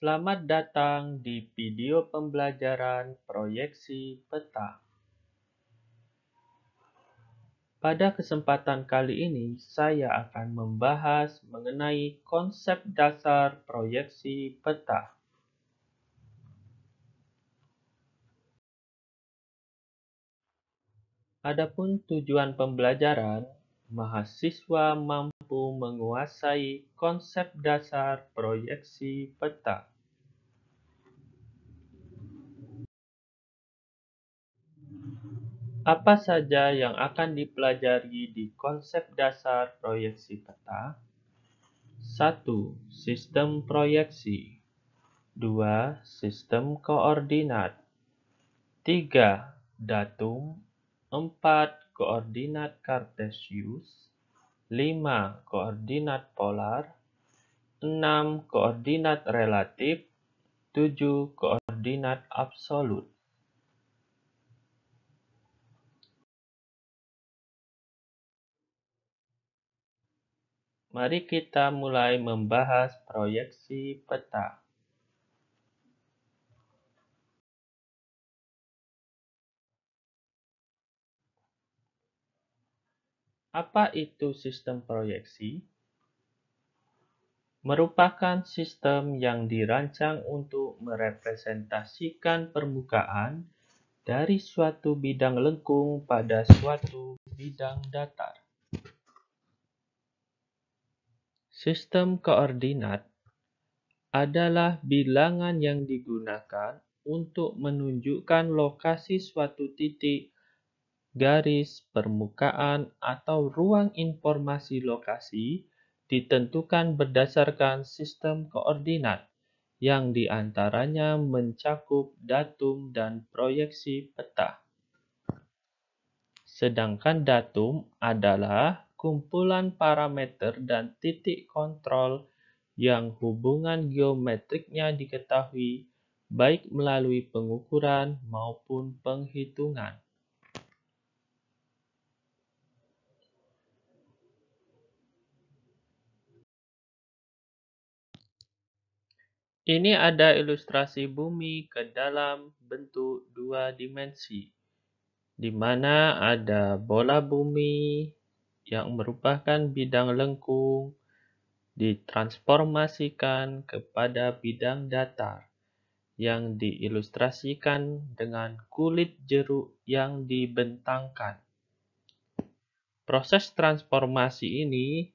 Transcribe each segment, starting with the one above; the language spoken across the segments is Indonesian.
Selamat datang di video pembelajaran proyeksi peta. Pada kesempatan kali ini, saya akan membahas mengenai konsep dasar proyeksi peta. Adapun tujuan pembelajaran, mahasiswa mampu menguasai konsep dasar proyeksi peta. Apa saja yang akan dipelajari di konsep dasar proyeksi peta? 1. Sistem proyeksi. 2. Sistem koordinat. 3. Datum. 4. Koordinat kartesius. 5. Koordinat polar. 6. Koordinat relatif. 7. Koordinat absolut. Mari kita mulai membahas proyeksi peta. Apa itu sistem proyeksi? Merupakan sistem yang dirancang untuk merepresentasikan permukaan dari suatu bidang lengkung pada suatu bidang datar. Sistem koordinat adalah bilangan yang digunakan untuk menunjukkan lokasi suatu titik, garis, permukaan, atau ruang informasi lokasi ditentukan berdasarkan sistem koordinat, yang diantaranya mencakup datum dan proyeksi peta. Sedangkan datum adalah kumpulan parameter dan titik kontrol yang hubungan geometriknya diketahui baik melalui pengukuran maupun penghitungan. Ini ada ilustrasi bumi ke dalam bentuk dua dimensi, di mana ada bola bumi yang merupakan bidang lengkung ditransformasikan kepada bidang datar yang diilustrasikan dengan kulit jeruk yang dibentangkan. Proses transformasi ini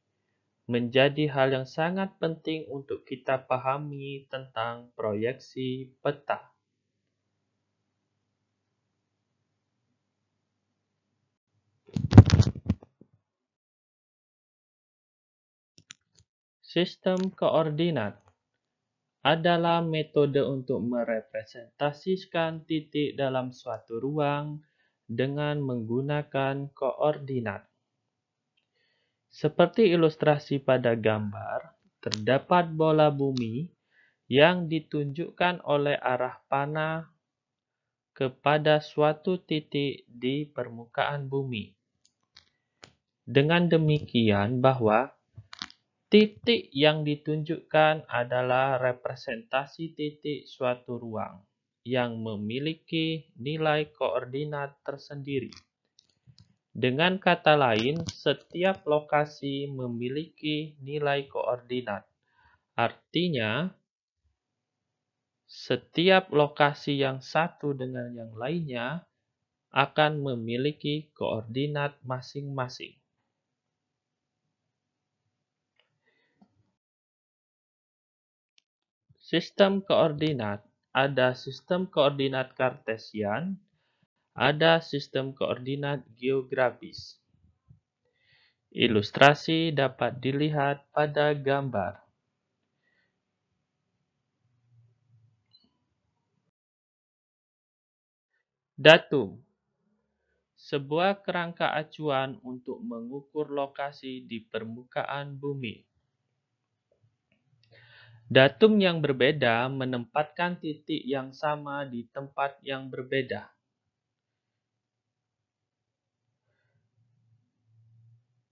menjadi hal yang sangat penting untuk kita pahami tentang proyeksi peta. Sistem koordinat adalah metode untuk merepresentasikan titik dalam suatu ruang dengan menggunakan koordinat. Seperti ilustrasi pada gambar, terdapat bola bumi yang ditunjukkan oleh arah panah kepada suatu titik di permukaan bumi. Dengan demikian bahwa titik yang ditunjukkan adalah representasi titik suatu ruang yang memiliki nilai koordinat tersendiri. Dengan kata lain, setiap lokasi memiliki nilai koordinat. Artinya, setiap lokasi yang satu dengan yang lainnya akan memiliki koordinat masing-masing. Sistem koordinat, ada sistem koordinat kartesian, ada sistem koordinat geografis. Ilustrasi dapat dilihat pada gambar. Datum, sebuah kerangka acuan untuk mengukur lokasi di permukaan bumi. Datum yang berbeda menempatkan titik yang sama di tempat yang berbeda.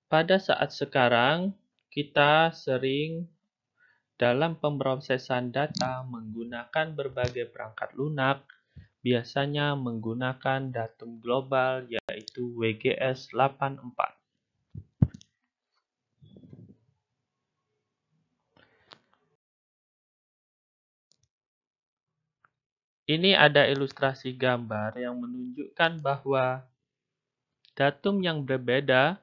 Pada saat sekarang, kita sering Dalam pemrosesan data menggunakan berbagai perangkat lunak, biasanya menggunakan datum global yaitu WGS84. Ini ada ilustrasi gambar yang menunjukkan bahwa datum yang berbeda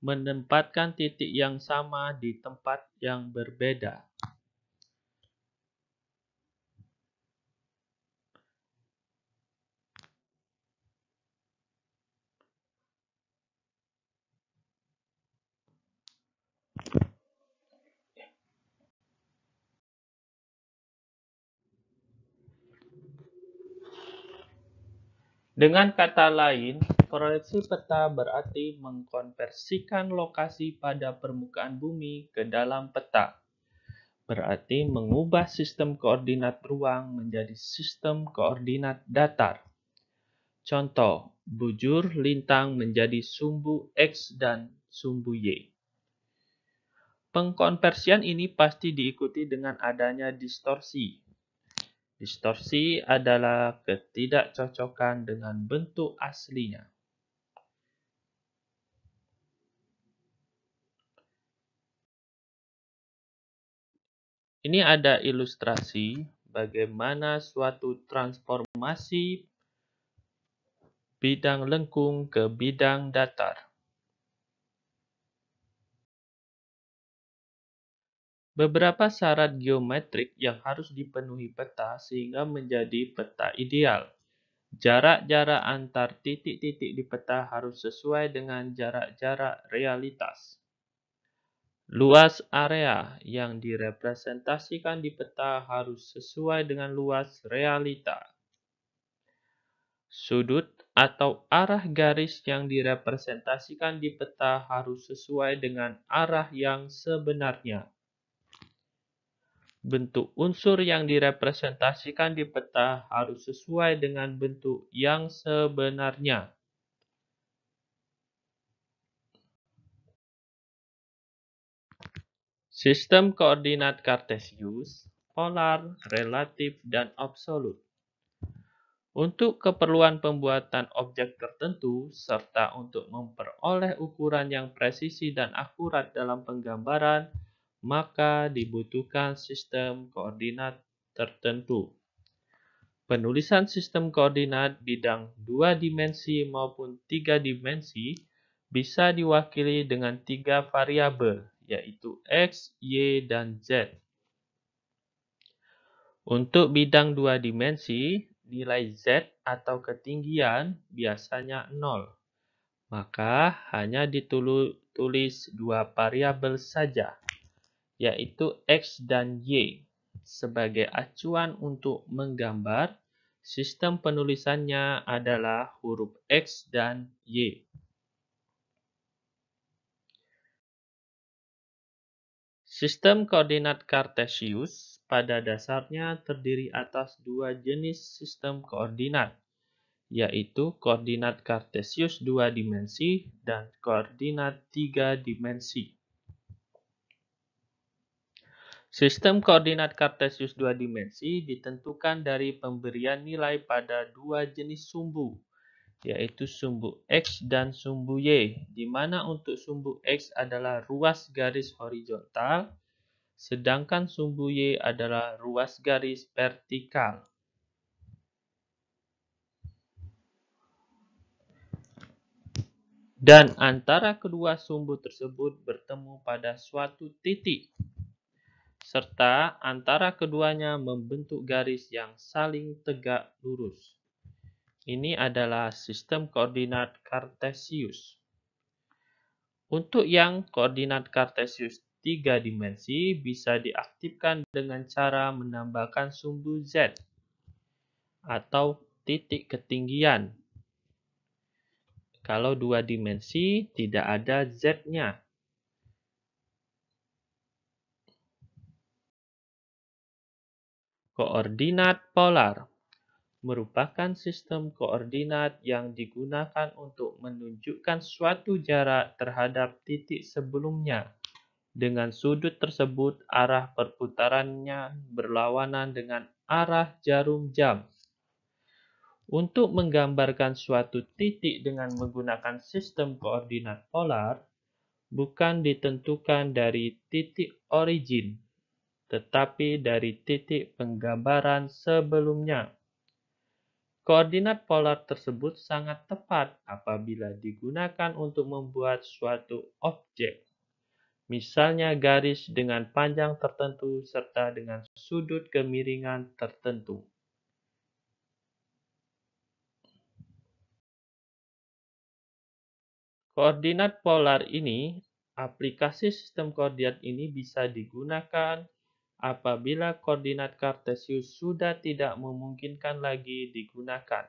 menempatkan titik yang sama di tempat yang berbeda. Dengan kata lain, proyeksi peta berarti mengkonversikan lokasi pada permukaan bumi ke dalam peta. Berarti mengubah sistem koordinat ruang menjadi sistem koordinat datar. Contoh, bujur lintang menjadi sumbu X dan sumbu Y. Pengkonversian ini pasti diikuti dengan adanya distorsi. Distorsi adalah ketidakcocokan dengan bentuk aslinya. Ini ada ilustrasi bagaimana suatu transformasi bidang lengkung ke bidang datar. Beberapa syarat geometrik yang harus dipenuhi peta sehingga menjadi peta ideal. Jarak-jarak antar titik-titik di peta harus sesuai dengan jarak-jarak realitas. Luas area yang direpresentasikan di peta harus sesuai dengan luas realita. Sudut atau arah garis yang direpresentasikan di peta harus sesuai dengan arah yang sebenarnya. Bentuk unsur yang direpresentasikan di peta harus sesuai dengan bentuk yang sebenarnya. Sistem koordinat Kartesius, polar, relatif, dan absolut. Untuk keperluan pembuatan objek tertentu, serta untuk memperoleh ukuran yang presisi dan akurat dalam penggambaran, maka dibutuhkan sistem koordinat tertentu. Penulisan sistem koordinat bidang 2 dimensi maupun 3 dimensi bisa diwakili dengan 3 variabel, yaitu X, Y, dan Z. Untuk bidang 2 dimensi, nilai Z atau ketinggian biasanya 0. Maka hanya ditulis 2 variabel saja, yaitu X dan Y. Sebagai acuan untuk menggambar, sistem penulisannya adalah huruf X dan Y. Sistem koordinat Kartesius pada dasarnya terdiri atas 2 jenis sistem koordinat, yaitu koordinat Kartesius 2 dimensi dan koordinat 3 dimensi. Sistem koordinat Kartesius 2 dimensi ditentukan dari pemberian nilai pada 2 jenis sumbu, yaitu sumbu X dan sumbu Y, di mana untuk sumbu X adalah ruas garis horizontal, sedangkan sumbu Y adalah ruas garis vertikal. Dan antara kedua sumbu tersebut bertemu pada suatu titik, serta antara keduanya membentuk garis yang saling tegak lurus. Ini adalah sistem koordinat Kartesius. Untuk yang koordinat Kartesius 3 dimensi bisa diaktifkan dengan cara menambahkan sumbu Z atau titik ketinggian. Kalau 2 dimensi tidak ada Z-nya. Koordinat polar merupakan sistem koordinat yang digunakan untuk menunjukkan suatu jarak terhadap titik sebelumnya, Dengan sudut tersebut, arah perputarannya berlawanan dengan arah jarum jam. Untuk menggambarkan suatu titik dengan menggunakan sistem koordinat polar, bukan ditentukan dari titik origin, tetapi dari titik penggambaran sebelumnya. Koordinat polar tersebut sangat tepat apabila digunakan untuk membuat suatu objek, misalnya garis dengan panjang tertentu serta dengan sudut kemiringan tertentu. Koordinat polar ini, aplikasi sistem koordinat ini bisa digunakan apabila koordinat Kartesius sudah tidak memungkinkan lagi digunakan.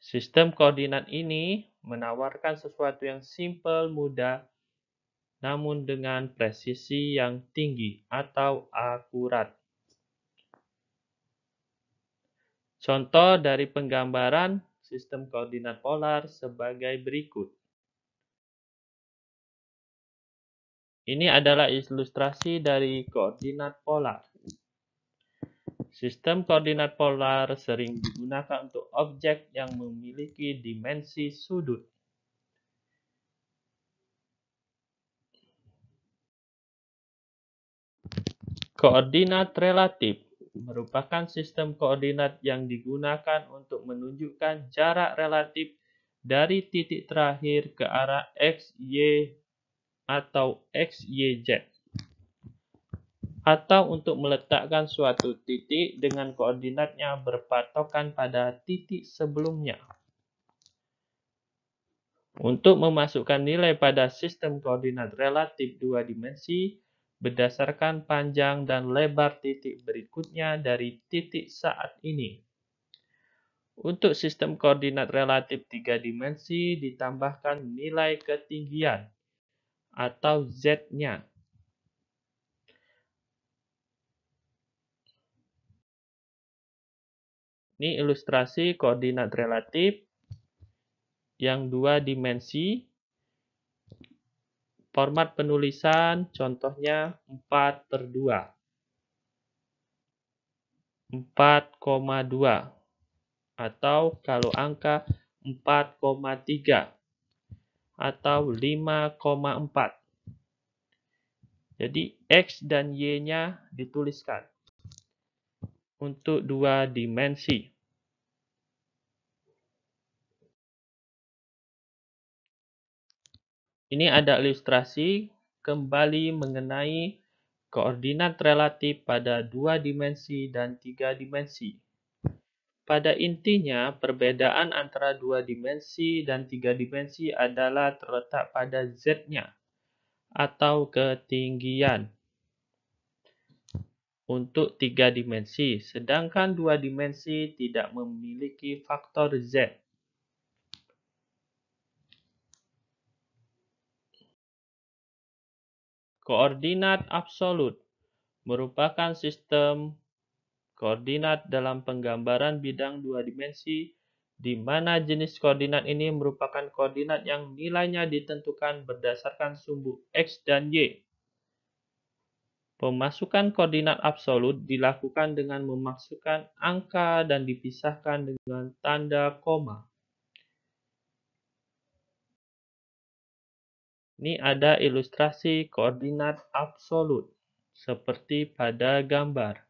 Sistem koordinat ini menawarkan sesuatu yang simpel, mudah, namun dengan presisi yang tinggi atau akurat. Contoh dari penggambaran sistem koordinat polar sebagai berikut. Ini adalah ilustrasi dari koordinat polar. Sistem koordinat polar sering digunakan untuk objek yang memiliki dimensi sudut. Koordinat relatif merupakan sistem koordinat yang digunakan untuk menunjukkan jarak relatif dari titik terakhir ke arah x, y, atau x, y, z. Atau untuk meletakkan suatu titik dengan koordinatnya berpatokan pada titik sebelumnya. Untuk memasukkan nilai pada sistem koordinat relatif dua dimensi, berdasarkan panjang dan lebar titik berikutnya dari titik saat ini. Untuk sistem koordinat relatif tiga dimensi, ditambahkan nilai ketinggian atau z-nya. Ini ilustrasi koordinat relatif yang dua dimensi. Format penulisan contohnya 4/2. 4,2. Atau kalau angka 4,3 atau 5,4. Jadi X dan Y-nya dituliskan untuk dua dimensi. Ini ada ilustrasi kembali mengenai koordinat relatif pada dua dimensi dan tiga dimensi. Pada intinya, perbedaan antara dua dimensi dan tiga dimensi adalah terletak pada z-nya atau ketinggian untuk tiga dimensi, sedangkan dua dimensi tidak memiliki faktor z. Koordinat absolut merupakan sistem koordinat dalam penggambaran bidang dua dimensi, di mana jenis koordinat ini merupakan koordinat yang nilainya ditentukan berdasarkan sumbu x dan y. Pemasukan koordinat absolut dilakukan dengan memasukkan angka dan dipisahkan dengan tanda koma. Ini ada ilustrasi koordinat absolut, seperti pada gambar.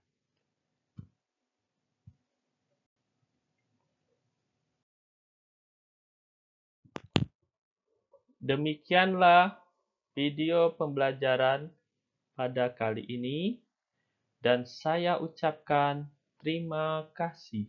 Demikianlah video pembelajaran pada kali ini, dan saya ucapkan terima kasih.